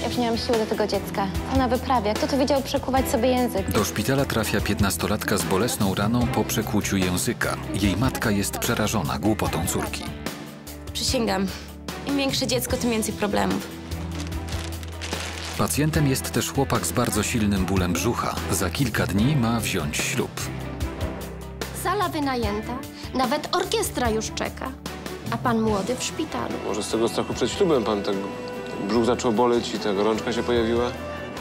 Ja już nie mam siły do tego dziecka. Ona wyprawia. Kto to wiedział przekuwać sobie język? Do szpitala trafia 15-latka z bolesną raną po przekłuciu języka. Jej matka jest przerażona głupotą córki. Przysięgam, im większe dziecko, tym więcej problemów. Pacjentem jest też chłopak z bardzo silnym bólem brzucha. Za kilka dni ma wziąć ślub. Sala wynajęta, nawet orkiestra już czeka, a pan młody w szpitalu. Może z tego strachu przed ślubem pan tak brzuch zaczął boleć i ta gorączka się pojawiła?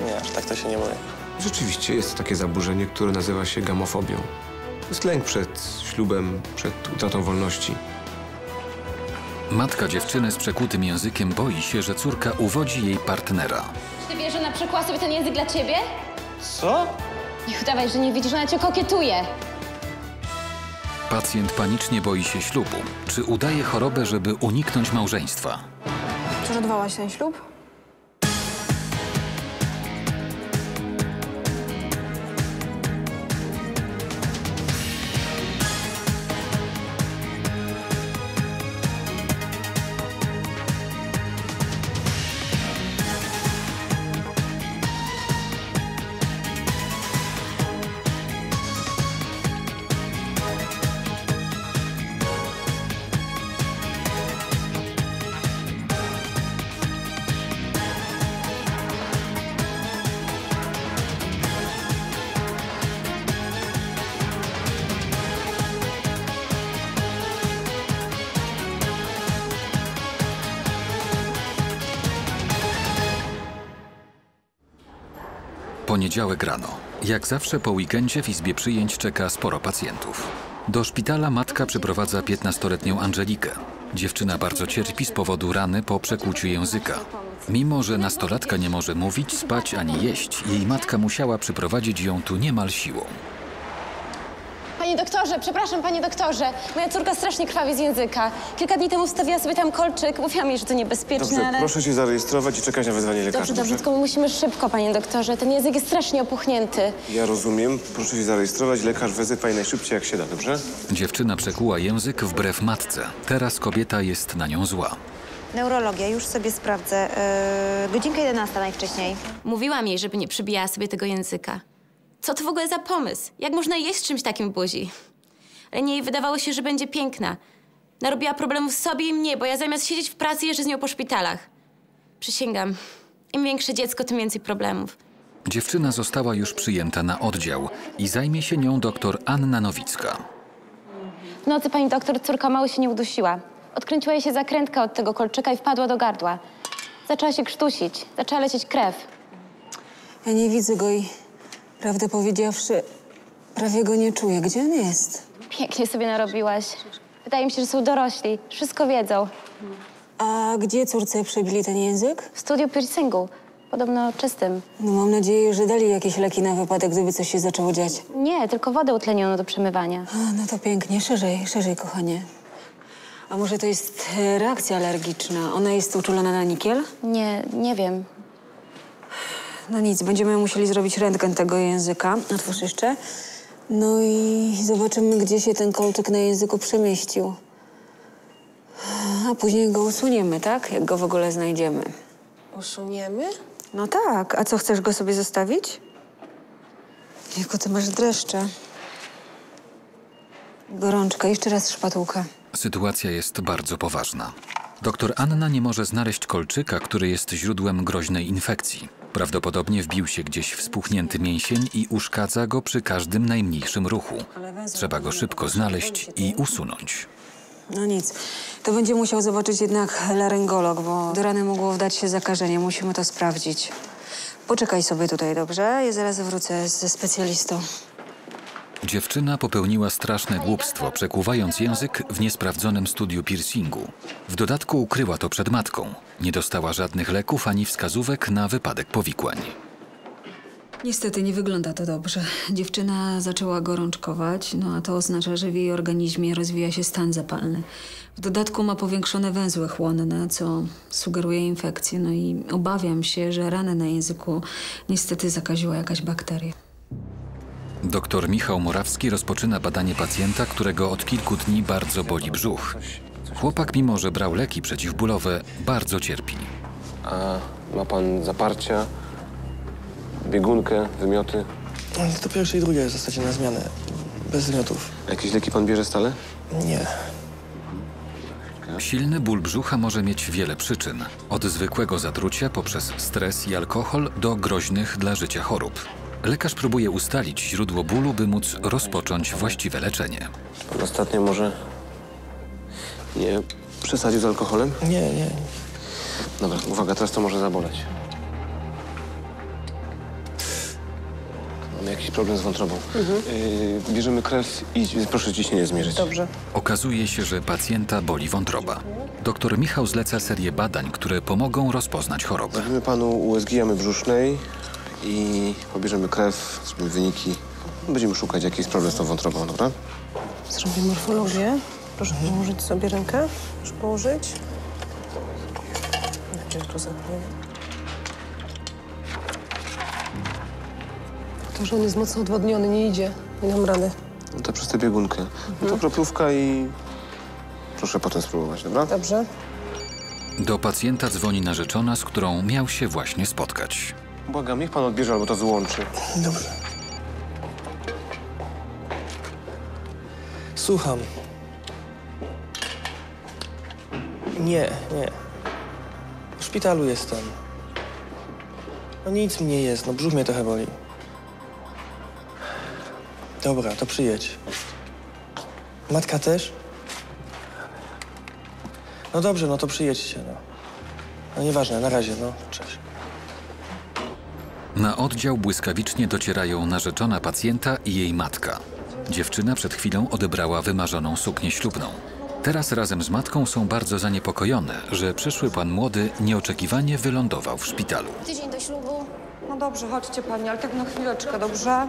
Nie, aż tak to się nie boję. Rzeczywiście jest takie zaburzenie, które nazywa się gamofobią. To jest lęk przed ślubem, przed utratą wolności. Matka dziewczyny z przekłutym językiem boi się, że córka uwodzi jej partnera. Czy ty wiesz, że ona przekuła sobie ten język dla ciebie? Co? Nie udawaj, że nie widzisz, że ona cię kokietuje. Pacjent panicznie boi się ślubu. Czy udaje chorobę, żeby uniknąć małżeństwa? Czy odwołaś ten ślub? Poniedziałek rano. Jak zawsze po weekendzie w izbie przyjęć czeka sporo pacjentów. Do szpitala matka przyprowadza 15-letnią Angelikę. Dziewczyna bardzo cierpi z powodu rany po przekłuciu języka. Mimo że nastolatka nie może mówić, spać ani jeść, jej matka musiała przyprowadzić ją tu niemal siłą. Panie doktorze, przepraszam, panie doktorze. Moja córka strasznie krwawi z języka. Kilka dni temu wstawiła sobie tam kolczyk. Mówiłam jej, że to niebezpieczne, Dobrze, ale... proszę się zarejestrować i czekać na wezwanie lekarza. Dobrze, tylko my musimy szybko, panie doktorze. Ten język jest strasznie opuchnięty. Ja rozumiem. Proszę się zarejestrować. Lekarz wezwie najszybciej jak się da, dobrze? Dziewczyna przekuła język wbrew matce. Teraz kobieta jest na nią zła. Neurologia, już sobie sprawdzę. Godzinka 11 najwcześniej. Mówiłam jej, żeby nie przybijała sobie tego języka. Co to w ogóle za pomysł? Jak można jeść z czymś takim w buzi? Ale nie, jej wydawało się, że będzie piękna. Narobiła problemów sobie i mnie, bo ja zamiast siedzieć w pracy, jeżdżę z nią po szpitalach. Przysięgam, im większe dziecko, tym więcej problemów. Dziewczyna została już przyjęta na oddział i zajmie się nią dr Anna Nowicka. W nocy pani doktor córka mało się nie udusiła. Odkręciła jej się zakrętka od tego kolczyka i wpadła do gardła. Zaczęła się krztusić, zaczęła lecieć krew. Ja nie widzę go i prawdę powiedziawszy, prawie go nie czuję. Gdzie on jest? Pięknie sobie narobiłaś. Wydaje mi się, że są dorośli. Wszystko wiedzą. A gdzie córce przebili ten język? W studiu piercingu. Podobno czystym. No mam nadzieję, że dali jakieś leki na wypadek, gdyby coś się zaczęło dziać. Nie, tylko wodę utlenioną do przemywania. A, no to pięknie. Szerzej, szerzej, kochanie. A może to jest reakcja alergiczna? Ona jest uczulona na nikiel? Nie wiem. No nic, będziemy musieli zrobić rentgen tego języka. Otwórz jeszcze. No i zobaczymy, gdzie się ten kolczyk na języku przemieścił. A później go usuniemy, tak? Jak go w ogóle znajdziemy. Usuniemy? No tak. A co, chcesz go sobie zostawić? Jako ty masz dreszcze. Gorączka. Jeszcze raz szpatułka. Sytuacja jest bardzo poważna. Doktor Anna nie może znaleźć kolczyka, który jest źródłem groźnej infekcji. Prawdopodobnie wbił się gdzieś w spuchnięty mięsień i uszkadza go przy każdym najmniejszym ruchu. Trzeba go szybko znaleźć i usunąć. No nic. To będzie musiał zobaczyć jednak laryngolog, bo do rany mogło wdać się zakażenie. Musimy to sprawdzić. Poczekaj sobie tutaj, dobrze? Ja zaraz wrócę ze specjalistą. Dziewczyna popełniła straszne głupstwo, przekuwając język w niesprawdzonym studiu piercingu. W dodatku ukryła to przed matką. Nie dostała żadnych leków ani wskazówek na wypadek powikłań. Niestety nie wygląda to dobrze. Dziewczyna zaczęła gorączkować, no a to oznacza, że w jej organizmie rozwija się stan zapalny. W dodatku ma powiększone węzły chłonne, co sugeruje infekcję. No i obawiam się, że ranę na języku niestety zakaziła jakaś bakteria. Doktor Michał Morawski rozpoczyna badanie pacjenta, którego od kilku dni bardzo boli brzuch. Chłopak, mimo że brał leki przeciwbólowe, bardzo cierpi. A Ma pan zaparcia, biegunkę, wymioty? To pierwsze i drugie w zasadzie na zmianę. Bez wymiotów. Jakieś leki pan bierze stale? Nie. Silny ból brzucha może mieć wiele przyczyn. Od zwykłego zatrucia poprzez stres i alkohol do groźnych dla życia chorób. Lekarz próbuje ustalić źródło bólu, by móc rozpocząć właściwe leczenie. Pan ostatnio może nie przesadził z alkoholem? Nie. Dobra, uwaga, teraz to może zaboleć. Mamy jakiś problem z wątrobą. Bierzemy krew i proszę ciśnienie zmierzyć. Dobrze. Okazuje się, że pacjenta boli wątroba. Doktor Michał zleca serię badań, które pomogą rozpoznać chorobę. Zrobimy panu USG jamy brzusznej i pobierzemy krew, zrobimy wyniki. Będziemy szukać, jaki jest problem z tą wątrobą, dobra? Zrobię morfologię. Proszę położyć sobie rękę. Proszę położyć. Najpierw tu zamknę. To, że on jest mocno odwodniony, nie idzie. Nie dam rady. No to przez tę biegunkę. No to kroplówka i proszę potem spróbować, dobra? Dobrze. Do pacjenta dzwoni narzeczona, z którą miał się właśnie spotkać. Błagam, niech pan odbierze albo to wyłączy. Dobrze. Słucham. Nie. W szpitalu jestem. No nic mi nie jest, no brzuch mnie trochę boli. Dobra, to przyjedź. Matka też? No dobrze, no to przyjedźcie, no. No nieważne, na razie, no. Cześć. Na oddział błyskawicznie docierają narzeczona pacjenta i jej matka. Dziewczyna przed chwilą odebrała wymarzoną suknię ślubną. Teraz razem z matką są bardzo zaniepokojone, że przyszły pan młody nieoczekiwanie wylądował w szpitalu. Tydzień do ślubu. No dobrze, chodźcie pani, ale tak na chwileczkę, dobrze?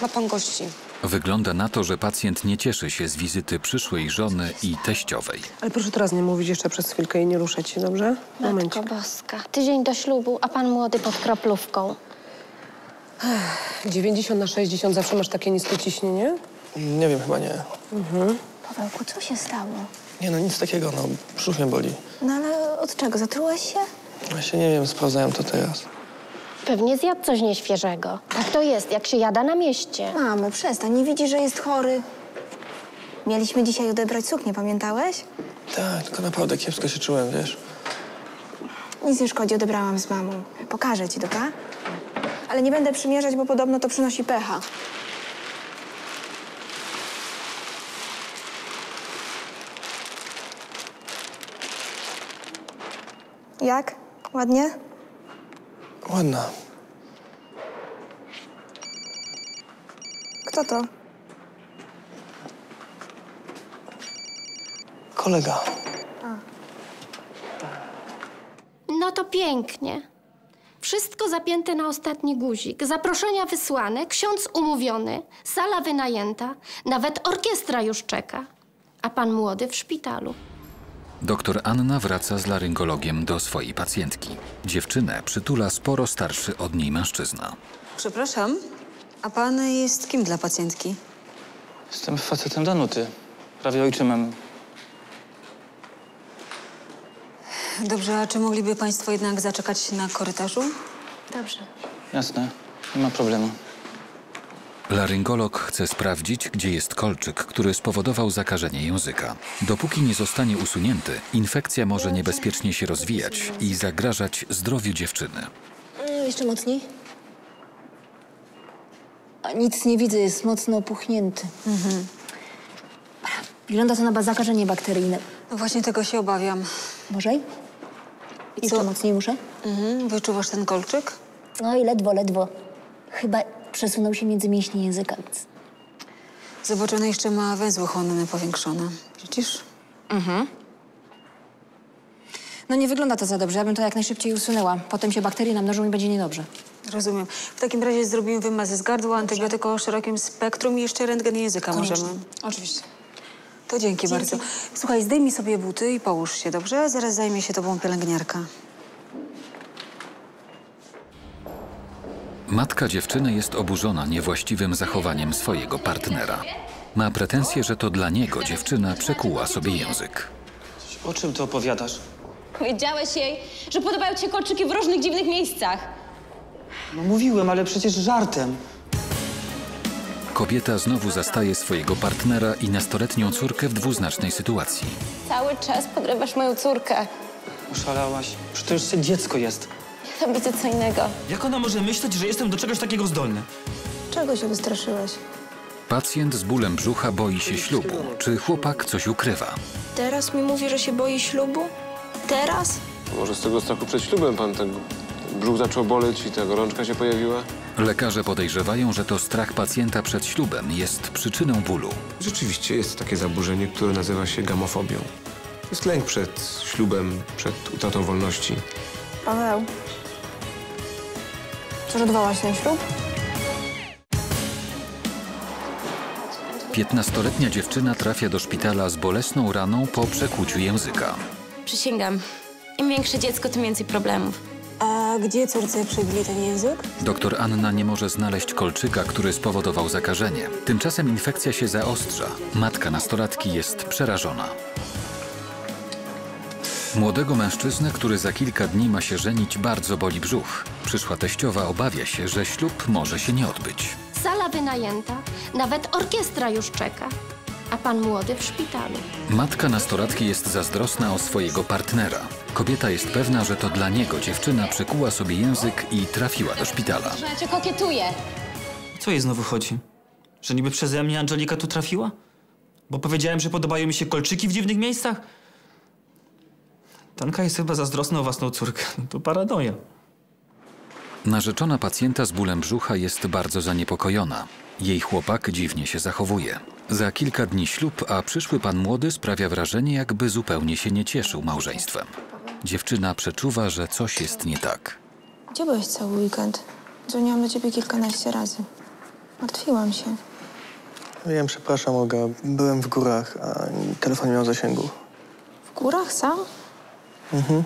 Ma pan gości. Wygląda na to, że pacjent nie cieszy się z wizyty przyszłej żony i teściowej. Ale proszę teraz nie mówić jeszcze przez chwilkę i nie ruszać się, dobrze? Momencik. Matko Boska. Tydzień do ślubu, a pan młody pod kroplówką. 90/60 zawsze masz takie niskie ciśnienie? Nie wiem, chyba nie. Pawełku, co się stało? Nie no, nic takiego, no. Brzuch mnie boli. No ale od czego? Zatrułeś się? Właśnie nie wiem, sprawdzałem to teraz. Pewnie zjadł coś nieświeżego. Tak to jest, jak się jada na mieście. Mamo, przestań, nie widzisz, że jest chory? Mieliśmy dzisiaj odebrać suknię, pamiętałeś? Tak, tylko naprawdę kiepsko się czułem, wiesz. Nic nie szkodzi, odebrałam z mamą. Pokażę ci, dobra? Ale nie będę przymierzać, bo podobno to przynosi pecha. Jak? Ładnie? Ładna. Kto to? Kolega. No to pięknie. Wszystko zapięte na ostatni guzik. Zaproszenia wysłane, ksiądz umówiony, sala wynajęta, nawet orkiestra już czeka. A pan młody w szpitalu. Doktor Anna wraca z laryngologiem do swojej pacjentki. Dziewczynę przytula sporo starszy od niej mężczyzna. Przepraszam, a pan jest kim dla pacjentki? Jestem facetem Danuty, prawie ojczymem. Dobrze, a czy mogliby państwo jednak zaczekać na korytarzu? Dobrze. Jasne, nie ma problemu. Laryngolog chce sprawdzić, gdzie jest kolczyk, który spowodował zakażenie języka. Dopóki nie zostanie usunięty, infekcja może niebezpiecznie się rozwijać i zagrażać zdrowiu dziewczyny. Jeszcze mocniej. A nic nie widzę, jest mocno opuchnięty. Wygląda to na zakażenie bakteryjne. No właśnie tego się obawiam. Może? Jeszcze mocniej muszę? Wyczuwasz ten kolczyk? No i ledwo. Chyba przesunął się między mięśnie języka. Zobaczone jeszcze ma węzły chłonne powiększone. Widzisz? No nie wygląda to za dobrze. Ja bym to jak najszybciej usunęła. Potem się bakterie namnożą i będzie niedobrze. Rozumiem. W takim razie zrobimy wymaz z gardła, antybiotyk o szerokim spektrum i jeszcze rentgen języka możemy. Oczywiście. To dzięki bardzo. Słuchaj, zdejmij sobie buty i połóż się, dobrze? Zaraz zajmie się tobą pielęgniarka. Matka dziewczyny jest oburzona niewłaściwym zachowaniem swojego partnera. Ma pretensje, że to dla niego dziewczyna przekuła sobie język. O czym ty opowiadasz? Powiedziałeś jej, że podobają ci się kolczyki w różnych dziwnych miejscach. No mówiłem, ale przecież żartem. Kobieta znowu zastaje swojego partnera i nastoletnią córkę w dwuznacznej sytuacji. Cały czas podrywasz moją córkę. Oszalałaś. Przecież to jeszcze dziecko jest. Ja tam widzę co innego. Jak ona może myśleć, że jestem do czegoś takiego zdolny? Czego się wystraszyłeś? Pacjent z bólem brzucha boi się ślubu. Czy chłopak coś ukrywa? Teraz mi mówi, że się boi ślubu? Teraz? Może z tego strachu przed ślubem pan tak brzuch zaczął boleć i ta gorączka się pojawiła? Lekarze podejrzewają, że to strach pacjenta przed ślubem jest przyczyną bólu. Rzeczywiście jest takie zaburzenie, które nazywa się gamofobią. To jest lęk przed ślubem, przed utratą wolności. Paweł, chcesz odwołać ten ślub? 15-letnia dziewczyna trafia do szpitala z bolesną raną po przekłuciu języka. Przysięgam, im większe dziecko, tym więcej problemów. A gdzie córce przebili ten język? Doktor Anna nie może znaleźć kolczyka, który spowodował zakażenie. Tymczasem infekcja się zaostrza. Matka nastolatki jest przerażona. Młodego mężczyznę, który za kilka dni ma się żenić, bardzo boli brzuch. Przyszła teściowa obawia się, że ślub może się nie odbyć. Sala wynajęta, nawet orkiestra już czeka, a pan młody w szpitalu. Matka nastolatki jest zazdrosna o swojego partnera. Kobieta jest pewna, że to dla niego dziewczyna przykuła sobie język i trafiła do szpitala. Że ja cię kokietuję. Co jej znowu chodzi? Że niby przeze mnie Angelika tu trafiła? Bo powiedziałem, że podobają mi się kolczyki w dziwnych miejscach? Tanka jest chyba zazdrosna o własną córkę. To paranoja. Narzeczona pacjenta z bólem brzucha jest bardzo zaniepokojona. Jej chłopak dziwnie się zachowuje. Za kilka dni ślub, a przyszły pan młody sprawia wrażenie, jakby zupełnie się nie cieszył małżeństwem. Dziewczyna przeczuwa, że coś jest nie tak. Gdzie byłeś cały weekend? Dzwoniłam do ciebie kilkanaście razy. Martwiłam się. Wiem, przepraszam, Olga. Byłem w górach, a telefon nie miał zasięgu. W górach sam? Mhm.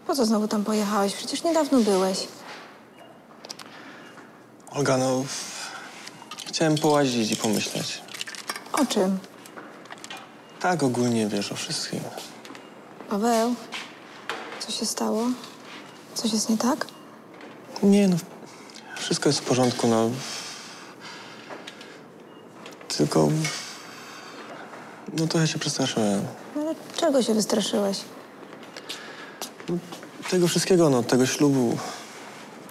Po co znowu tam pojechałeś? Przecież niedawno byłeś. Olga, no... Chciałem połazić i pomyśleć. O czym? Tak ogólnie, wiesz, o wszystkim. Paweł, co się stało? Coś jest nie tak? Nie, no... Wszystko jest w porządku, no... Tylko... No trochę się przestraszyłem. No, ale czego się wystraszyłeś? Tego wszystkiego, no, tego ślubu.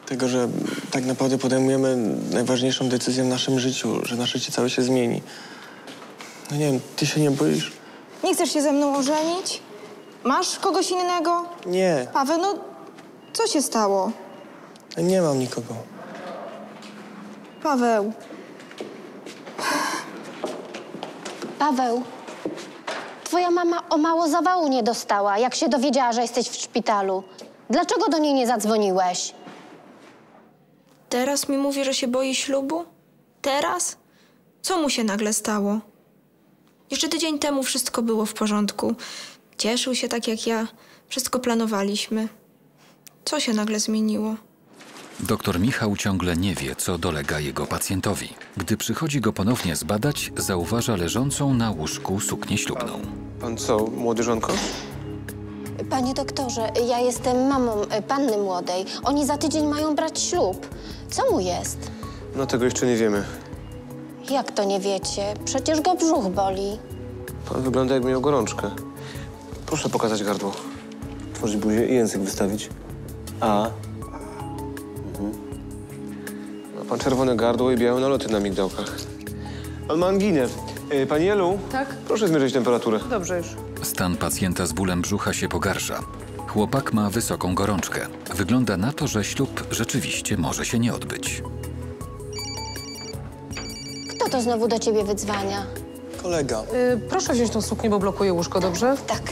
Tego, że tak naprawdę podejmujemy najważniejszą decyzję w naszym życiu, że nasze życie całe się zmieni. No nie wiem, ty się nie boisz? Nie chcesz się ze mną ożenić? Masz kogoś innego? Nie, Paweł, no co się stało? nie mam nikogo. Paweł. Paweł, twoja mama o mało zawału nie dostała, jak się dowiedziała, że jesteś w szpitalu. Dlaczego do niej nie zadzwoniłeś? Teraz mi mówi, że się boi ślubu? Teraz? Co mu się nagle stało? Jeszcze tydzień temu wszystko było w porządku. Cieszył się tak jak ja. Wszystko planowaliśmy. Co się nagle zmieniło? Doktor Michał ciągle nie wie, co dolega jego pacjentowi. Gdy przychodzi go ponownie zbadać, zauważa leżącą na łóżku suknię ślubną. Pan co, młody żonko? Panie doktorze, ja jestem mamą panny młodej. Oni za tydzień mają brać ślub. Co mu jest? No tego jeszcze nie wiemy. Jak to nie wiecie? Przecież go brzuch boli. Pan wygląda, jakby miał gorączkę. Proszę pokazać gardło. Otworzyć buzię i język wystawić. Ma pan czerwone gardło i białe naloty na migdałkach. Pan ma anginę. Pani Elu? Tak? Proszę zmierzyć temperaturę. Dobrze już. Stan pacjenta z bólem brzucha się pogarsza. Chłopak ma wysoką gorączkę. Wygląda na to, że ślub rzeczywiście może się nie odbyć. Kto to znowu do ciebie wydzwania? Kolega. Proszę wziąć tą suknię, bo blokuje łóżko, dobrze? Tak.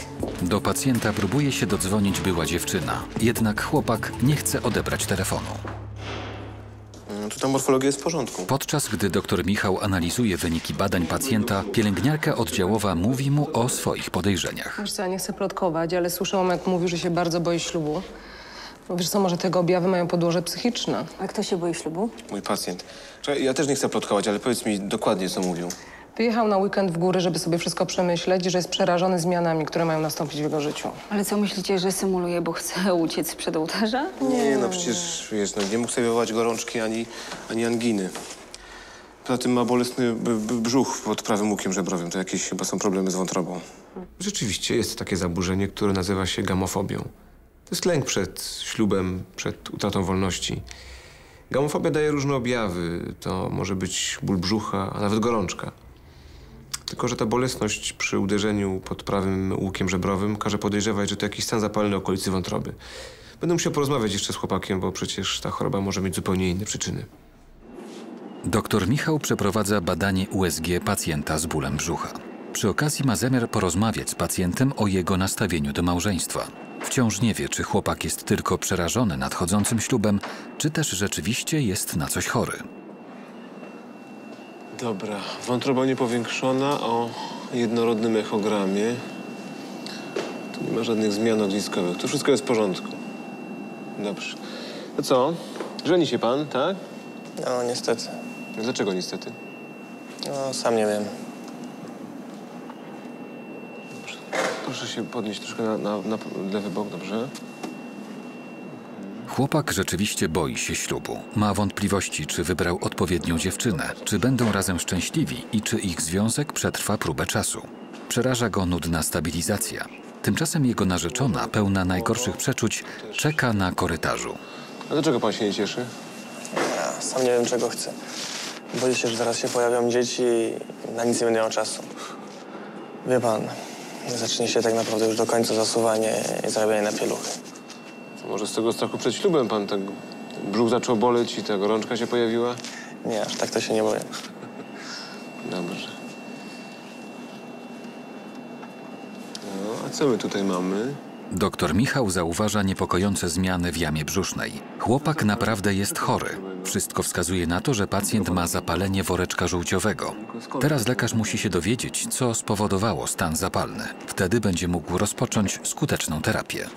Do pacjenta próbuje się dodzwonić była dziewczyna. Jednak chłopak nie chce odebrać telefonu. Tu ta morfologia jest w porządku. Podczas gdy dr Michał analizuje wyniki badań pacjenta, pielęgniarka oddziałowa mówi mu o swoich podejrzeniach. Wiesz co, ja nie chcę plotkować, ale słyszałam, jak mówił, że się bardzo boi ślubu. No wiesz co, może tego objawy mają podłoże psychiczne. A kto się boi ślubu? Mój pacjent. Czekaj, ja też nie chcę plotkować, ale powiedz mi dokładnie, co mówił. Wyjechał na weekend w góry, żeby sobie wszystko przemyśleć i że jest przerażony zmianami, które mają nastąpić w jego życiu. Ale co myślicie, że symuluje, bo chce uciec przed ołtarza? Nie, no przecież, wiesz, no, nie mógł sobie wywołać gorączki ani anginy. Poza tym ma bolesny brzuch pod prawym łukiem żebrowym. To jakieś chyba są problemy z wątrobą. Rzeczywiście jest takie zaburzenie, które nazywa się gamofobią. To jest lęk przed ślubem, przed utratą wolności. Gamofobia daje różne objawy. To może być ból brzucha, a nawet gorączka. Tylko że ta bolesność przy uderzeniu pod prawym łukiem żebrowym każe podejrzewać, że to jakiś stan zapalny okolicy wątroby. Będę musiał porozmawiać jeszcze z chłopakiem, bo przecież ta choroba może mieć zupełnie inne przyczyny. Doktor Michał przeprowadza badanie USG pacjenta z bólem brzucha. Przy okazji ma zamiar porozmawiać z pacjentem o jego nastawieniu do małżeństwa. Wciąż nie wie, czy chłopak jest tylko przerażony nadchodzącym ślubem, czy też rzeczywiście jest na coś chory. Dobra, wątroba niepowiększona o jednorodnym echogramie. Tu nie ma żadnych zmian ogniskowych. Tu wszystko jest w porządku. Dobrze. To co? Żeni się pan, tak? No, niestety. Dlaczego niestety? No, sam nie wiem. Dobrze. Proszę się podnieść troszkę na lewy bok, dobrze? Chłopak rzeczywiście boi się ślubu. Ma wątpliwości, czy wybrał odpowiednią dziewczynę, czy będą razem szczęśliwi i czy ich związek przetrwa próbę czasu. Przeraża go nudna stabilizacja. Tymczasem jego narzeczona, pełna najgorszych przeczuć, czeka na korytarzu. A dlaczego pan się nie cieszy? Ja sam nie wiem, czego chcę. Boję się, że zaraz się pojawią dzieci i na nic nie będę miał czasu. Wie pan, zacznie się tak naprawdę już do końca zasuwanie i zarabianie na pieluchy. To może z tego strachu przed ślubem pan tak brzuch zaczął boleć i ta gorączka się pojawiła? Nie, aż tak to się nie boję. Dobrze. No, a co my tutaj mamy? Doktor Michał zauważa niepokojące zmiany w jamie brzusznej. Chłopak naprawdę jest chory. Wszystko wskazuje na to, że pacjent ma zapalenie woreczka żółciowego. Teraz lekarz musi się dowiedzieć, co spowodowało stan zapalny. Wtedy będzie mógł rozpocząć skuteczną terapię.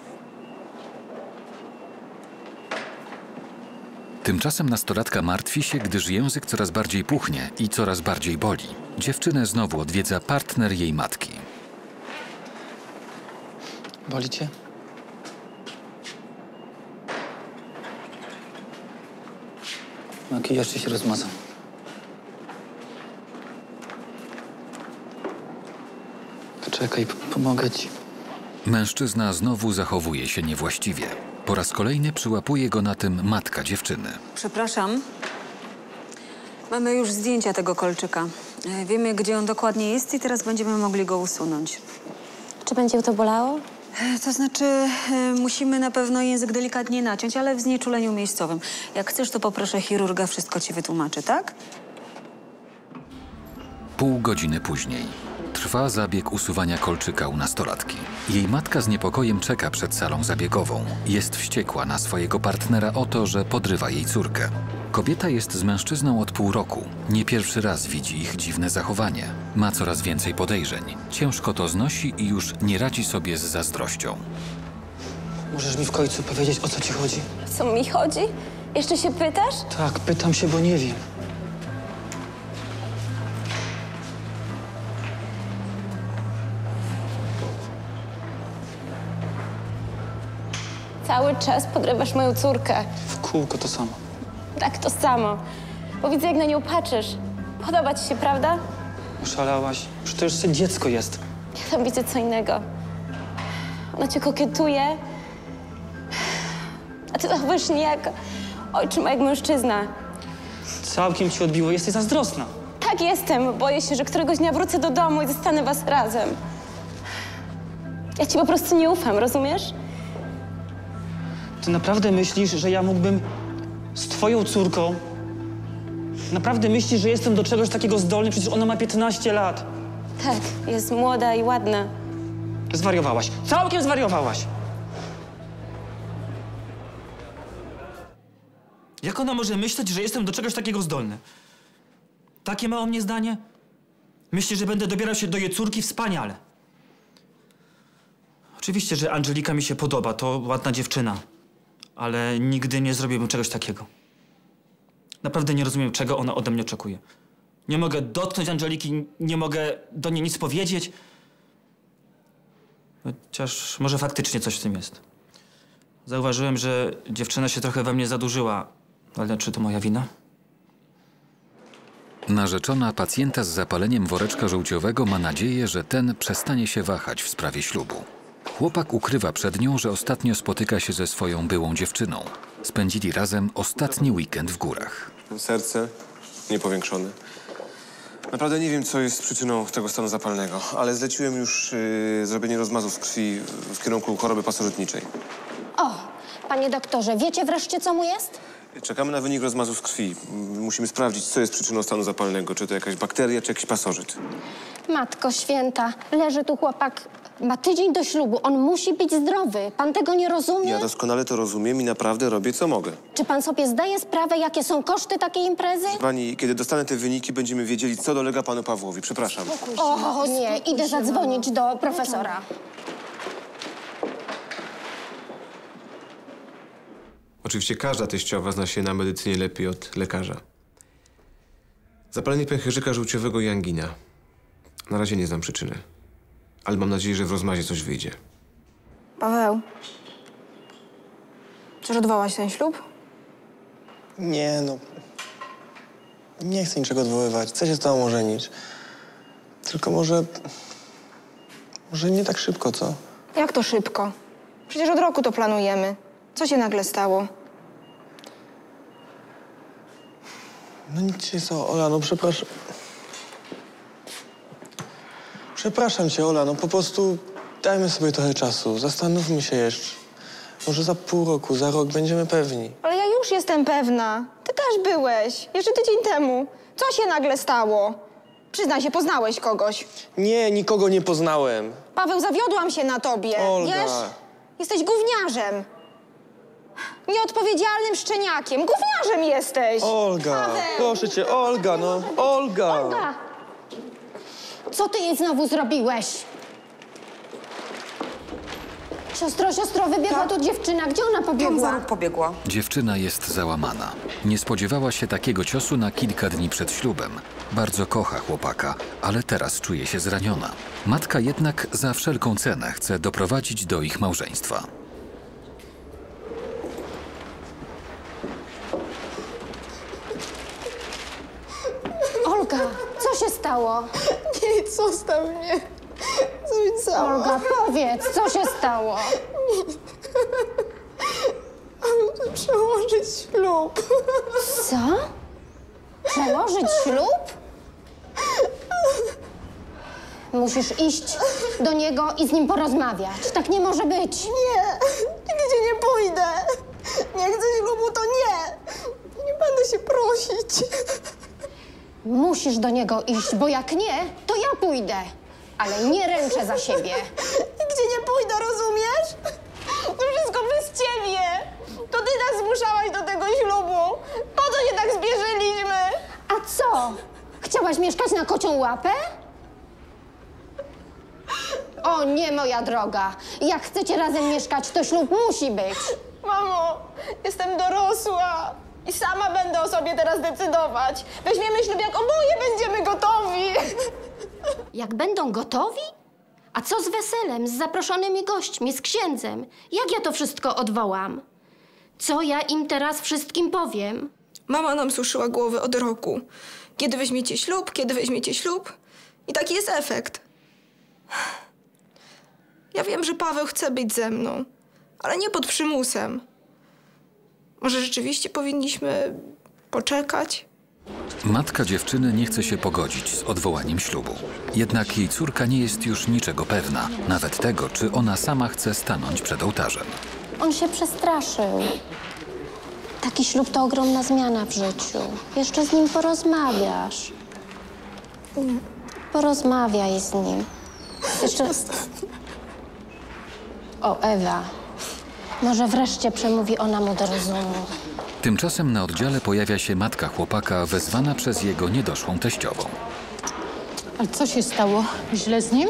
Tymczasem nastolatka martwi się, gdyż język coraz bardziej puchnie i coraz bardziej boli. Dziewczynę znowu odwiedza partner jej matki. Boli cię? Makijaż ci się rozmazał. Poczekaj, pomogę ci. Mężczyzna znowu zachowuje się niewłaściwie. Po raz kolejny przyłapuje go na tym matka dziewczyny. Przepraszam. Mamy już zdjęcia tego kolczyka. Wiemy, gdzie on dokładnie jest i teraz będziemy mogli go usunąć. Czy będzie to bolało? To znaczy, musimy na pewno język delikatnie naciąć, ale w znieczuleniu miejscowym. Jak chcesz, to poproszę chirurga, wszystko ci wytłumaczy, tak? Pół godziny później. Trwa zabieg usuwania kolczyka u nastolatki. Jej matka z niepokojem czeka przed salą zabiegową. Jest wściekła na swojego partnera o to, że podrywa jej córkę. Kobieta jest z mężczyzną od pół roku. Nie pierwszy raz widzi ich dziwne zachowanie. Ma coraz więcej podejrzeń. Ciężko to znosi i już nie radzi sobie z zazdrością. Możesz mi w końcu powiedzieć, o co ci chodzi? Co mi chodzi? Jeszcze się pytasz? Tak, pytam się, bo nie wiem. Cały czas podrywasz moją córkę. W kółko to samo. Tak, to samo. Bo widzę, jak na nią patrzysz. Podoba ci się, prawda? Oszalałaś? Przecież to jeszcze dziecko jest. Ja tam widzę co innego. Ona cię kokietuje, a ty zachowujesz nie jak ojczym, a jak mężczyzna. Całkiem ci odbiło, jesteś zazdrosna. Tak jestem. Boję się, że któregoś dnia wrócę do domu i zostanę was razem. Ja ci po prostu nie ufam, rozumiesz? Ty naprawdę myślisz, że ja mógłbym z twoją córką... Naprawdę myślisz, że jestem do czegoś takiego zdolny? Przecież ona ma 15 lat. Tak, jest młoda i ładna. Zwariowałaś. Całkiem zwariowałaś. Jak ona może myśleć, że jestem do czegoś takiego zdolny? Takie ma o mnie zdanie? Myśli, że będę dobierał się do jej córki? Wspaniale. Oczywiście, że Angelika mi się podoba, to ładna dziewczyna. Ale nigdy nie zrobiłbym czegoś takiego. Naprawdę nie rozumiem, czego ona ode mnie oczekuje. Nie mogę dotknąć Angeliki, nie mogę do niej nic powiedzieć. Chociaż może faktycznie coś w tym jest. Zauważyłem, że dziewczyna się trochę we mnie zadłużyła. Ale czy to moja wina? Narzeczona pacjenta z zapaleniem woreczka żółciowego ma nadzieję, że ten przestanie się wahać w sprawie ślubu. Chłopak ukrywa przed nią, że ostatnio spotyka się ze swoją byłą dziewczyną. Spędzili razem ostatni weekend w górach. Serce niepowiększone. Naprawdę nie wiem, co jest przyczyną tego stanu zapalnego, ale zleciłem już zrobienie rozmazów krwi w kierunku choroby pasożytniczej. O, panie doktorze, wiecie wreszcie, co mu jest? Czekamy na wynik rozmazu z krwi. Musimy sprawdzić, co jest przyczyną stanu zapalnego. Czy to jakaś bakteria, czy jakiś pasożyt. Matko święta, leży tu chłopak, ma tydzień do ślubu, on musi być zdrowy. Pan tego nie rozumie? Ja doskonale to rozumiem i naprawdę robię, co mogę. Czy pan sobie zdaje sprawę, jakie są koszty takiej imprezy? Pani, kiedy dostanę te wyniki, będziemy wiedzieli, co dolega panu Pawłowi. Przepraszam. O nie, idę zadzwonić do profesora. Oczywiście każda teściowa zna się na medycynie lepiej od lekarza. Zapalenie pęcherzyka żółciowego i angina. Na razie nie znam przyczyny, ale mam nadzieję, że w rozmazie coś wyjdzie. Paweł, chcesz odwołać ten ślub? Nie, no. Nie chcę niczego odwoływać. Chcę się z tobą ożenić. Tylko może nie tak szybko, co? Jak to szybko? Przecież od roku to planujemy. Co się nagle stało? No nic się stało, Ola, no przepraszam. Przepraszam cię, Ola, no po prostu dajmy sobie trochę czasu. Zastanówmy się jeszcze. Może za pół roku, za rok będziemy pewni. Ale ja już jestem pewna. Ty też byłeś. Jeszcze tydzień temu. Co się nagle stało? Przyznaj się, poznałeś kogoś. Nie, nikogo nie poznałem. Paweł, zawiodłam się na tobie. Olga. Wiesz? Jesteś gówniarzem. Nieodpowiedzialnym szczeniakiem. Gówniarzem jesteś. Olga, Paweł. proszę cię, Olga, no. Olga. Olga! Co ty jej znowu zrobiłeś? Siostro, wybiegła tu dziewczyna. Gdzie ona pobiegła? Pobiegła. Dziewczyna jest załamana. Nie spodziewała się takiego ciosu na kilka dni przed ślubem. Bardzo kocha chłopaka, ale teraz czuje się zraniona. Matka jednak za wszelką cenę chce doprowadzić do ich małżeństwa. Olga, co się stało? Nic, zostaw mnie. Co cała. Olga, powiedz, co się stało? Muszę przełożyć ślub. Co? Przełożyć ślub? Musisz iść do niego i z nim porozmawiać. Tak nie może być. Nie, nigdzie nie pójdę. Nie chcę ślubu, to nie. Nie będę się prosić. Musisz do niego iść, bo jak nie, to ja pójdę. Ale nie ręczę za siebie. Nigdzie nie pójdę, rozumiesz? To wszystko przez ciebie. To ty nas zmuszałaś do tego ślubu. Po co się tak zbierzyliśmy? A co? Chciałaś mieszkać na kocią łapę? O nie, moja droga. Jak chcecie razem mieszkać, to ślub musi być. Mamo, jestem dorosła i sama będę o sobie teraz decydować. Weźmiemy ślub, jak oboje będziemy gotowi. Jak będą gotowi? A co z weselem, z zaproszonymi gośćmi, z księdzem? Jak ja to wszystko odwołam? Co ja im teraz wszystkim powiem? Mama nam suszyła głowy od roku. Kiedy weźmiecie ślub, kiedy weźmiecie ślub? I taki jest efekt. Ja wiem, że Paweł chce być ze mną, ale nie pod przymusem. Może rzeczywiście powinniśmy poczekać? Matka dziewczyny nie chce się pogodzić z odwołaniem ślubu. Jednak jej córka nie jest już niczego pewna, nawet tego, czy ona sama chce stanąć przed ołtarzem. On się przestraszył. Taki ślub to ogromna zmiana w życiu. Jeszcze z nim porozmawiasz. Porozmawiaj z nim. Jeszcze... O, Ewa. Może wreszcie przemówi ona mu do rozumu. Tymczasem na oddziale pojawia się matka chłopaka wezwana przez jego niedoszłą teściową. A co się stało? Źle z nim?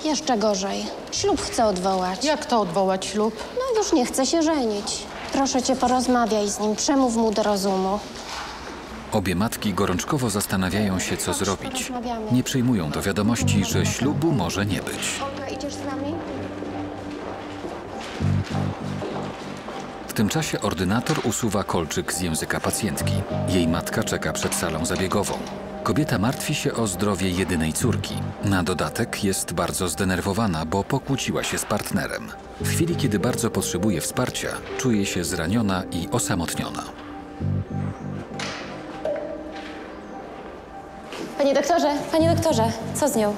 Jeszcze gorzej. Ślub chce odwołać. Jak to odwołać ślub? No już nie chce się żenić. Proszę cię, porozmawiaj z nim, przemów mu do rozumu. Obie matki gorączkowo zastanawiają się, co zrobić. Nie przyjmują do wiadomości, że ślubu może nie być. Olga, idziesz z nami? W tym czasie ordynator usuwa kolczyk z języka pacjentki. Jej matka czeka przed salą zabiegową. Kobieta martwi się o zdrowie jedynej córki. Na dodatek jest bardzo zdenerwowana, bo pokłóciła się z partnerem. W chwili, kiedy bardzo potrzebuje wsparcia, czuje się zraniona i osamotniona. Panie doktorze, co z nią?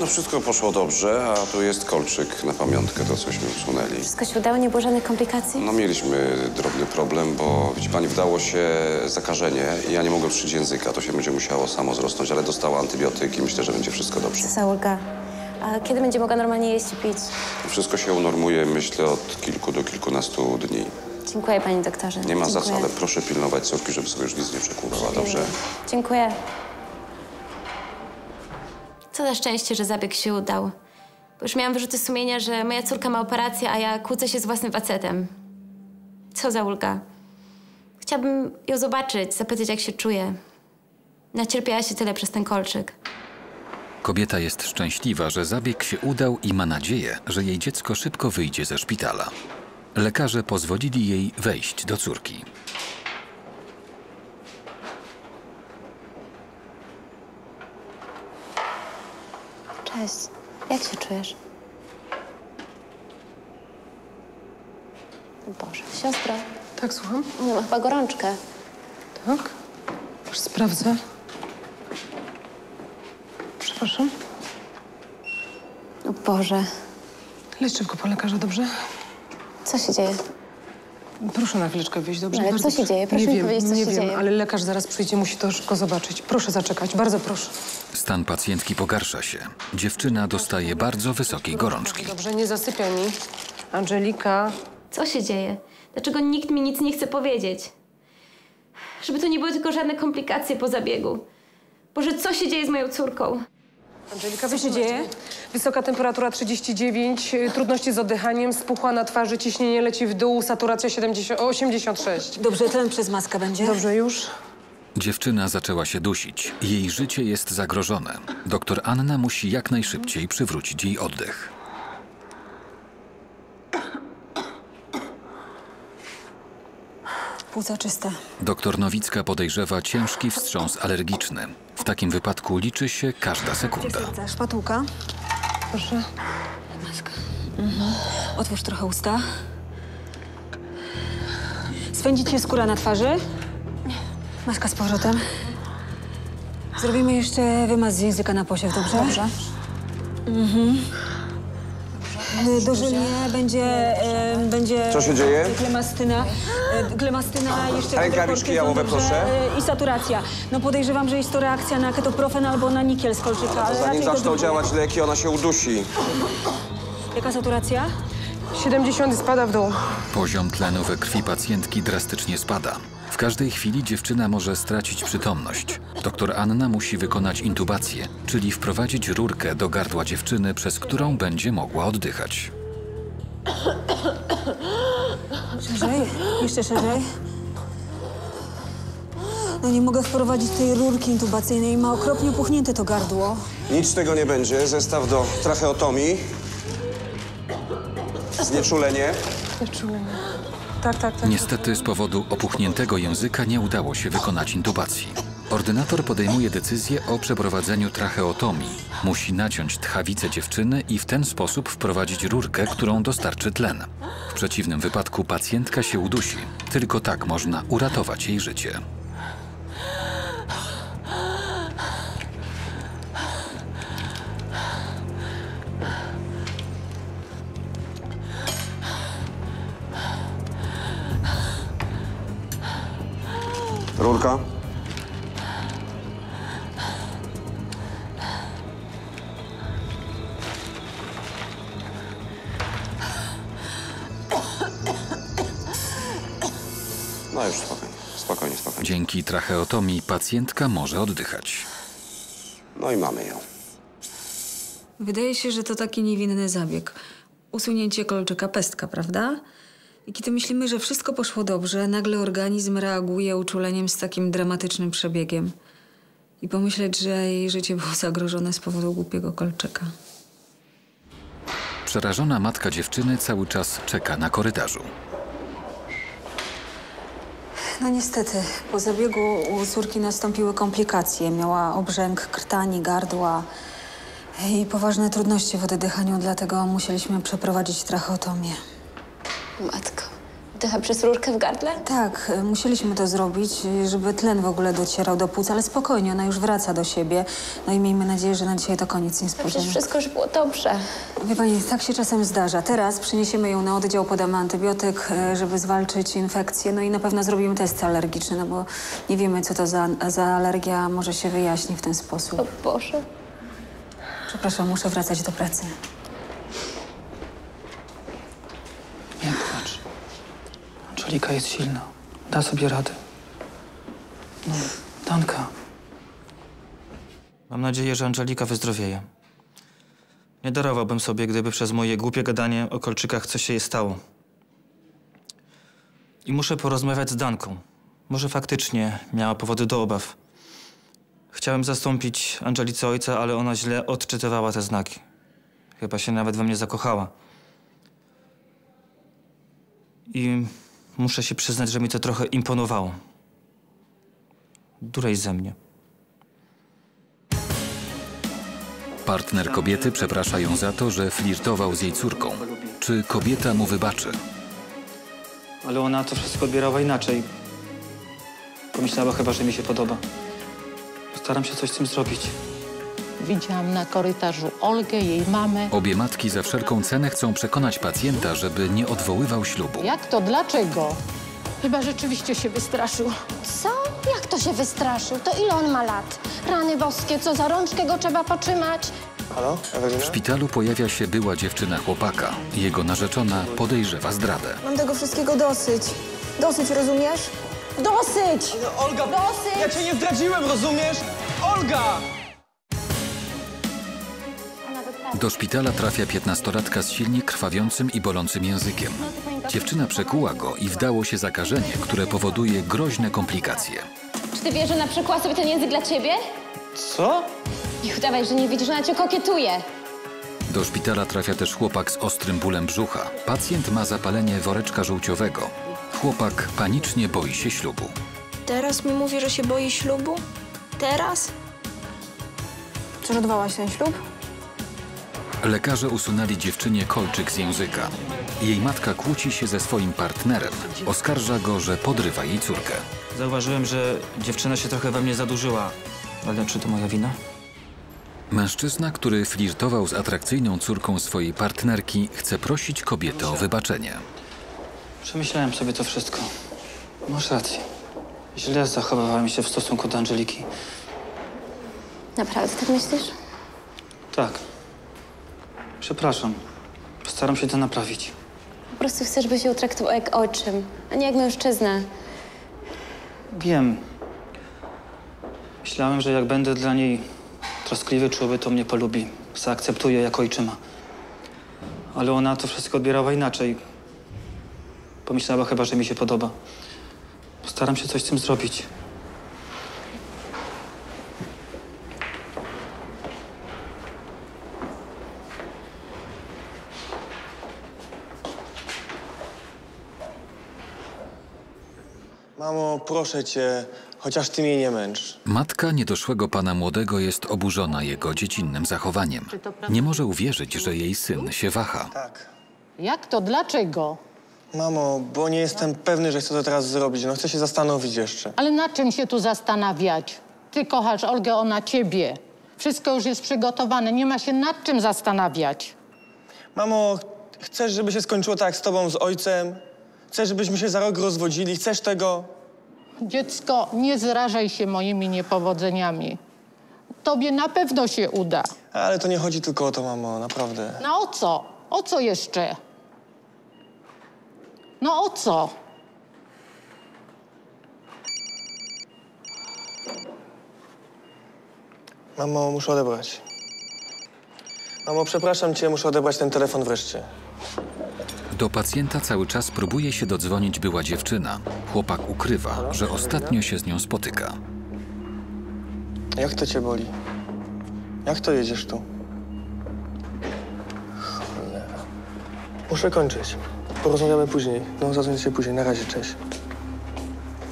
No wszystko poszło dobrze, a tu jest kolczyk na pamiątkę, to cośmy usunęli. Wszystko się udało, nie było żadnych komplikacji? No mieliśmy drobny problem, bo widzi pani, wdało się zakażenie i ja nie mogłem przyjść języka. To się będzie musiało samo zrosnąć, ale dostała antybiotyki. Myślę, że będzie wszystko dobrze. Co za ulga. A kiedy będzie mogła normalnie jeść i pić? Wszystko się unormuje, myślę, od kilku do kilkunastu dni. Dziękuję, panie doktorze. Nie ma za co, Dziękuję. ale proszę pilnować córki, żeby sobie już nic nie przekłuwała, dobrze? Dziękuję. Co za szczęście, że zabieg się udał. Bo już miałam wyrzuty sumienia, że moja córka ma operację, a ja kłócę się z własnym facetem. Co za ulga. Chciałabym ją zobaczyć, zapytać, jak się czuje. Nacierpiała się tyle przez ten kolczyk. Kobieta jest szczęśliwa, że zabieg się udał i ma nadzieję, że jej dziecko szybko wyjdzie ze szpitala. Lekarze pozwolili jej wejść do córki. Cześć. Jak się czujesz? Boże, siostro. Tak, słucham? Nie ma chyba gorączkę. Tak? Już sprawdzę. Przepraszam. O Boże. Leć szybko po lekarza, dobrze? Co się dzieje? Proszę na chwileczkę wyjść, dobrze? No, ale Bardzo co się dzieje? Proszę nie mi wiem, powiedzieć, co nie się wiem, dzieje. ale lekarz zaraz przyjdzie, musi to szybko zobaczyć. Proszę zaczekać, bardzo proszę. Stan pacjentki pogarsza się. Dziewczyna dostaje bardzo wysokiej gorączki. Dobrze, nie zasypiaj mi. Angelika. Co się dzieje? Dlaczego nikt mi nic nie chce powiedzieć? Żeby to nie były tylko żadne komplikacje po zabiegu. Boże, co się dzieje z moją córką? Angelika, co się dzieje? Wysoka temperatura 39, trudności z oddychaniem, spuchła na twarzy, ciśnienie leci w dół, saturacja 86. Dobrze, tlen przez maskę będzie? Dobrze, już? Dziewczyna zaczęła się dusić. Jej życie jest zagrożone. Doktor Anna musi jak najszybciej przywrócić jej oddech. Płuca czyste. Doktor Nowicka podejrzewa ciężki wstrząs alergiczny. W takim wypadku liczy się każda sekunda. Szpatułka. Proszę. Maska. Otwórz trochę usta. Swędzi cię skóra na twarzy. Maska z powrotem. Zrobimy jeszcze wymaz z języka na posiew, dobrze? Dobrze. Dożylnie będzie... Co się dzieje? Glemastyna, jeszcze... Rękawiczki jałowe, dobrze, proszę. I saturacja. No podejrzewam, że jest to reakcja na ketoprofen albo na nikiel z kolczyka. To zanim zaczną działać leki, ona się udusi. Jaka saturacja? 70 spada w dół. Poziom tlenu we krwi pacjentki drastycznie spada. W każdej chwili dziewczyna może stracić przytomność. Doktor Anna musi wykonać intubację, czyli wprowadzić rurkę do gardła dziewczyny, przez którą będzie mogła oddychać. Szerzej, jeszcze szerzej. No nie mogę wprowadzić tej rurki intubacyjnej, ma okropnie opuchnięte to gardło. Nic z tego nie będzie. Zestaw do tracheotomii. Znieczulenie. Tak. Niestety z powodu opuchniętego języka nie udało się wykonać intubacji. Ordynator podejmuje decyzję o przeprowadzeniu tracheotomii. Musi naciąć tchawicę dziewczyny i w ten sposób wprowadzić rurkę, którą dostarczy tlen. W przeciwnym wypadku pacjentka się udusi. Tylko tak można uratować jej życie. Rurka. No już spokojnie. Dzięki tracheotomii pacjentka może oddychać. No i mamy ją. Wydaje się, że to taki niewinny zabieg. Usunięcie kolczyka pestka, prawda? I kiedy myślimy, że wszystko poszło dobrze, nagle organizm reaguje uczuleniem z takim dramatycznym przebiegiem. I pomyśleć, że jej życie było zagrożone z powodu głupiego kolczyka. Przerażona matka dziewczyny cały czas czeka na korytarzu. No niestety, po zabiegu u córki nastąpiły komplikacje. Miała obrzęk krtani, gardła i poważne trudności w oddychaniu, dlatego musieliśmy przeprowadzić tracheotomię. Matko, wdycha przez rurkę w gardle? Tak, musieliśmy to zrobić, żeby tlen w ogóle docierał do płuc, ale spokojnie, ona już wraca do siebie. No i miejmy nadzieję, że na dzisiaj to koniec niespodzianek. Przecież wszystko już było dobrze. Wie pani, tak się czasem zdarza. Teraz przyniesiemy ją na oddział, podamy antybiotyk, żeby zwalczyć infekcję. No i na pewno zrobimy testy alergiczne, no bo nie wiemy, co to za alergia, może się wyjaśni w ten sposób. O Boże. Przepraszam, muszę wracać do pracy. Nie płacz. Angelika jest silna. Da sobie radę. No, Danka. Mam nadzieję, że Angelika wyzdrowieje. Nie darowałbym sobie, gdyby przez moje głupie gadanie o kolczykach coś się jej stało. I muszę porozmawiać z Danką. Może faktycznie miała powody do obaw. Chciałem zastąpić Angelice ojca, ale ona źle odczytywała te znaki. Chyba się nawet we mnie zakochała. I muszę się przyznać, że mi to trochę imponowało. Durej ze mnie. Partner kobiety przeprasza ją za to, że flirtował z jej córką. Czy kobieta mu wybaczy? Ale ona to wszystko odbierała inaczej. Pomyślała chyba, że mi się podoba. Postaram się coś z tym zrobić. Widziałam na korytarzu Olgę, jej mamę. Obie matki za wszelką cenę chcą przekonać pacjenta, żeby nie odwoływał ślubu. Jak to? Dlaczego? Chyba rzeczywiście się wystraszył. Co? Jak to się wystraszył? To ile on ma lat? Rany boskie, co za rączkę go trzeba potrzymać? Halo, Ewelina? W szpitalu pojawia się była dziewczyna chłopaka. Jego narzeczona podejrzewa zdradę. Mam tego wszystkiego dosyć. Dosyć, rozumiesz? Dosyć! Olga, dosyć! Ja cię nie zdradziłem, rozumiesz? Olga! Do szpitala trafia 15-latka z silnie krwawiącym i bolącym językiem. Dziewczyna przekuła go i wdało się zakażenie, które powoduje groźne komplikacje. Czy ty wiesz, że ona przekuła sobie ten język dla ciebie? Co? Nie udawaj, że nie widzisz, że ona cię kokietuje. Do szpitala trafia też chłopak z ostrym bólem brzucha. Pacjent ma zapalenie woreczka żółciowego. Chłopak panicznie boi się ślubu. Teraz mi mówi, że się boi ślubu? Teraz? Czy odwołaś ten ślub? Lekarze usunęli dziewczynie kolczyk z języka. Jej matka kłóci się ze swoim partnerem. Oskarża go, że podrywa jej córkę. Zauważyłem, że dziewczyna się trochę we mnie zadłużyła. Ale czy to moja wina? Mężczyzna, który flirtował z atrakcyjną córką swojej partnerki, chce prosić kobietę o wybaczenie. Przemyślałem sobie to wszystko. Masz rację. Źle zachowywałem się w stosunku do Angeliki. Naprawdę tak myślisz? Tak. Przepraszam. Postaram się to naprawić. Po prostu chcesz, by się utraktował jak ojczym, a nie jak mężczyzna. Wiem. Myślałem, że jak będę dla niej troskliwy, czuły, to mnie polubi. Zaakceptuje jako ojczyma. Ale ona to wszystko odbierała inaczej. Pomyślała chyba, że mi się podoba. Postaram się coś z tym zrobić. Mamo, proszę cię, chociaż ty mnie nie męcz. Matka niedoszłego pana młodego jest oburzona jego dziecinnym zachowaniem. Nie może uwierzyć, że jej syn się waha. Tak. Jak to? Dlaczego? Mamo, bo nie jestem pewny, że chcę to teraz zrobić. No chcę się zastanowić jeszcze. Ale na czym się tu zastanawiać? Ty kochasz Olgę, ona ciebie. Wszystko już jest przygotowane, nie ma się nad czym zastanawiać. Mamo, chcesz, żeby się skończyło tak jak z tobą, z ojcem? Chcesz, żebyśmy się za rok rozwodzili? Chcesz tego? Dziecko, nie zrażaj się moimi niepowodzeniami. Tobie na pewno się uda. Ale to nie chodzi tylko o to, mamo, naprawdę. No o co? O co jeszcze? No o co? Mamo, muszę odebrać. Mamo, przepraszam cię, muszę odebrać ten telefon wreszcie. Do pacjenta cały czas próbuje się dodzwonić była dziewczyna. Chłopak ukrywa, że ostatnio się z nią spotyka. Jak to cię boli? Jak to jedziesz tu? Cholera. Muszę kończyć. Porozmawiamy później. No, zadzwoń się później. Na razie, cześć.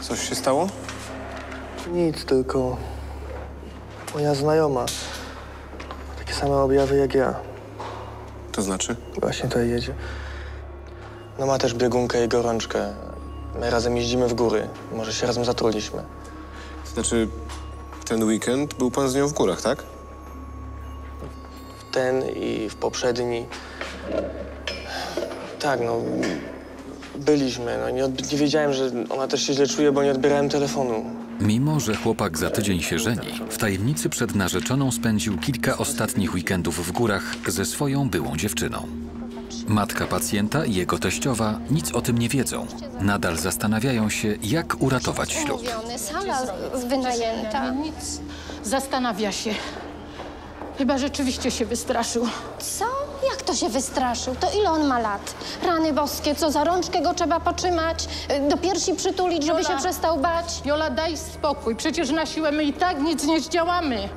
Coś się stało? Nic, tylko moja znajoma. Takie same objawy jak ja. To znaczy? Właśnie tutaj jedzie. No ma też biegunkę i gorączkę. My razem jeździmy w góry. Może się razem zatruliśmy. Znaczy, ten weekend był pan z nią w górach, tak? W ten i w poprzedni. Tak, no. Byliśmy. No, nie wiedziałem, że ona też się źle czuje, bo nie odbierałem telefonu. Mimo że chłopak za tydzień się żeni, w tajemnicy przed narzeczoną spędził kilka ostatnich weekendów w górach ze swoją byłą dziewczyną. Matka pacjenta i jego teściowa nic o tym nie wiedzą. Nadal zastanawiają się, jak uratować ślub. Sala wynajęta. Nic. Zastanawia się. Chyba rzeczywiście się wystraszył. Co? Jak to się wystraszył? To ile on ma lat? Rany boskie, co za rączkę go trzeba potrzymać, do piersi przytulić, żeby się przestał bać? Jola, daj spokój. Przecież na siłę my i tak nic nie zdziałamy.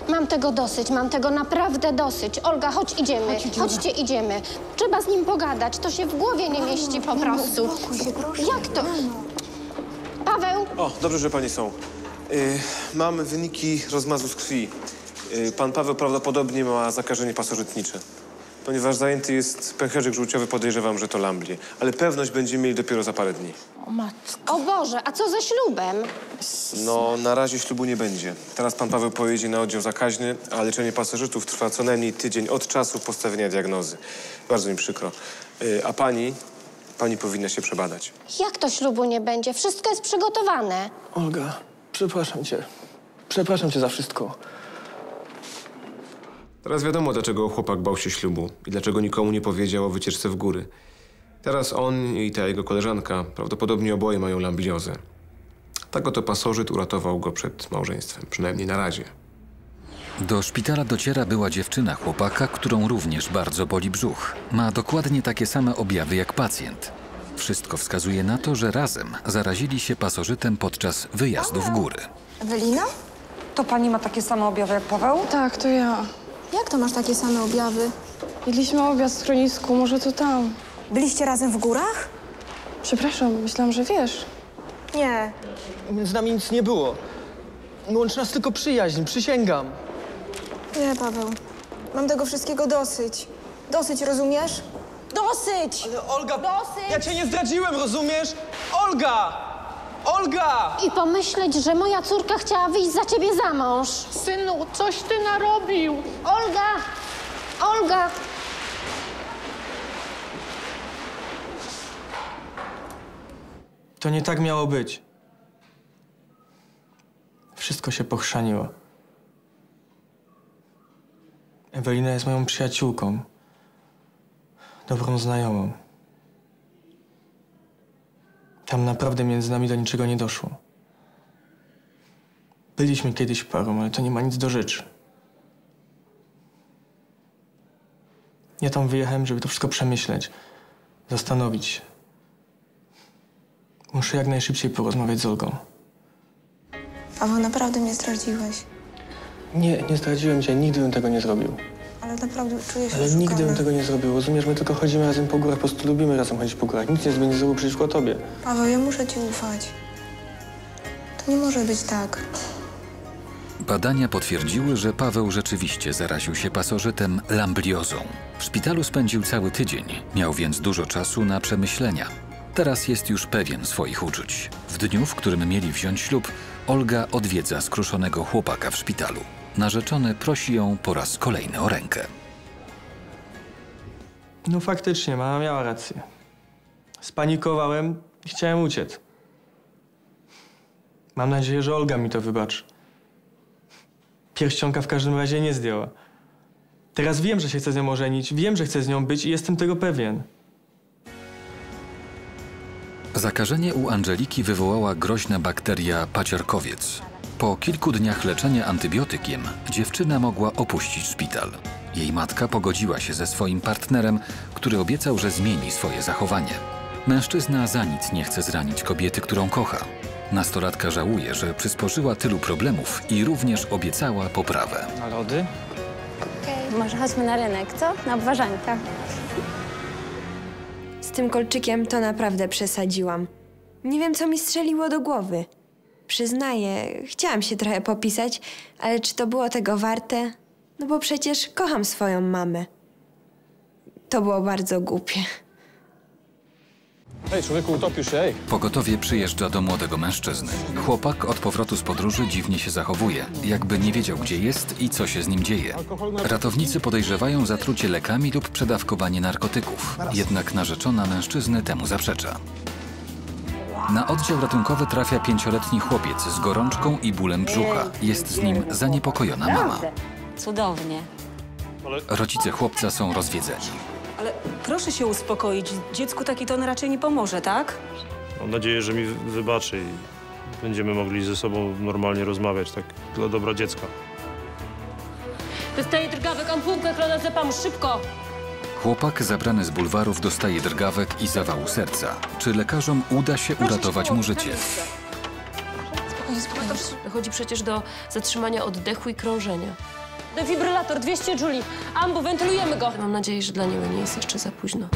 Mam tego dosyć, mam tego naprawdę dosyć. Olga, chodź, idziemy. Chodźcie, idziemy. Trzeba z nim pogadać, to się w głowie nie mieści po prostu. Jak to? Paweł? O, dobrze, że pani są. Mam wyniki rozmazu z krwi. Pan Paweł prawdopodobnie ma zakażenie pasożytnicze. Ponieważ zajęty jest pęcherzyk żółciowy, podejrzewam, że to lamblie. Ale pewność będziemy mieli dopiero za parę dni. O matko. O Boże, a co ze ślubem? No, na razie ślubu nie będzie. Teraz pan Paweł pojedzie na oddział zakaźny, a leczenie pasożytów trwa co najmniej tydzień od czasu postawienia diagnozy. Bardzo mi przykro. A pani powinna się przebadać. Jak to ślubu nie będzie? Wszystko jest przygotowane. Olga, przepraszam cię. Przepraszam cię za wszystko. Teraz wiadomo, dlaczego chłopak bał się ślubu i dlaczego nikomu nie powiedział o wycieczce w góry. Teraz on i ta jego koleżanka prawdopodobnie oboje mają lambliozę. Tak oto pasożyt uratował go przed małżeństwem, przynajmniej na razie. Do szpitala dociera była dziewczyna chłopaka, którą również bardzo boli brzuch. Ma dokładnie takie same objawy jak pacjent. Wszystko wskazuje na to, że razem zarazili się pasożytem podczas wyjazdu w góry. Ewelina? To pani ma takie same objawy jak Paweł? Tak, to ja. Jak to masz takie same objawy? Jedliśmy obiad w schronisku, może to tam. Byliście razem w górach? Przepraszam, myślałam, że wiesz. Nie. Z nami nic nie było. Łączy nas tylko przyjaźń, przysięgam. Nie, Paweł. Mam tego wszystkiego dosyć. Dosyć, rozumiesz? Dosyć! Ale Olga, Dosyć! ja cię nie zdradziłem, rozumiesz? Olga! Olga! I pomyśleć, że moja córka chciała wyjść za ciebie za mąż. Synu, coś ty narobił. Olga! Olga! To nie tak miało być. Wszystko się pochrzaniło. Ewelina jest moją przyjaciółką. Dobrą znajomą. Tam naprawdę między nami do niczego nie doszło. Byliśmy kiedyś parą, ale to nie ma nic do rzeczy. Ja tam wyjechałem, żeby to wszystko przemyśleć. Zastanowić się. Muszę jak najszybciej porozmawiać z Olgą. Paweł, naprawdę mnie zdradziłeś. Nie zdradziłem cię. Nigdy bym tego nie zrobił. Ale naprawdę czuję się Ale oszukana. nigdy bym tego nie zrobił. Rozumiesz, my tylko chodzimy razem po górach. Po prostu lubimy razem chodzić po górach. Nic nie będzie zrobił przeciwko tobie. Paweł, ja muszę ci ufać. To nie może być tak. Badania potwierdziły, że Paweł rzeczywiście zaraził się pasożytem lambliozą. W szpitalu spędził cały tydzień, miał więc dużo czasu na przemyślenia. Teraz jest już pewien swoich uczuć. W dniu, w którym mieli wziąć ślub, Olga odwiedza skruszonego chłopaka w szpitalu. Narzeczony prosi ją po raz kolejny o rękę. No faktycznie, mama miała rację. Spanikowałem i chciałem uciec. Mam nadzieję, że Olga mi to wybaczy. Pierścionka w każdym razie nie zdjęła. Teraz wiem, że się chcę z nią ożenić, wiem, że chcę z nią być i jestem tego pewien. Zakażenie u Angeliki wywołała groźna bakteria paciorkowiec. Po kilku dniach leczenia antybiotykiem dziewczyna mogła opuścić szpital. Jej matka pogodziła się ze swoim partnerem, który obiecał, że zmieni swoje zachowanie. Mężczyzna za nic nie chce zranić kobiety, którą kocha. Nastolatka żałuje, że przysporzyła tylu problemów i również obiecała poprawę. Na lody? Może chodźmy na rynek, co? Na obwarzanka. Z tym kolczykiem to naprawdę przesadziłam. Nie wiem, co mi strzeliło do głowy. Przyznaję, chciałam się trochę popisać, ale czy to było tego warte? No bo przecież kocham swoją mamę. To było bardzo głupie. Hej, człowieku, utopisz się, ej. Pogotowie przyjeżdża do młodego mężczyzny. Chłopak od powrotu z podróży dziwnie się zachowuje, jakby nie wiedział, gdzie jest i co się z nim dzieje. Ratownicy podejrzewają zatrucie lekami lub przedawkowanie narkotyków. Jednak narzeczona mężczyzny temu zaprzecza. Na oddział ratunkowy trafia 5-letni chłopiec z gorączką i bólem brzucha. Jest z nim zaniepokojona mama. Cudownie. Rodzice chłopca są rozwiedzeni. Ale proszę się uspokoić. Dziecku taki ton raczej nie pomoże, tak? Mam nadzieję, że mi wybaczy i będziemy mogli ze sobą normalnie rozmawiać, tak dla dobra dziecka. Dostaję drgawek, ampułkę klonazepam, szybko! Chłopak zabrany z bulwarów dostaje drgawek i zawału serca. Czy lekarzom uda się uratować mu życie? Spokojnie. Dochodzi przecież do zatrzymania oddechu i krążenia. Defibrylator, 200 Juli. Ambu, wentylujemy go. Mam nadzieję, że dla niego nie jest jeszcze za późno.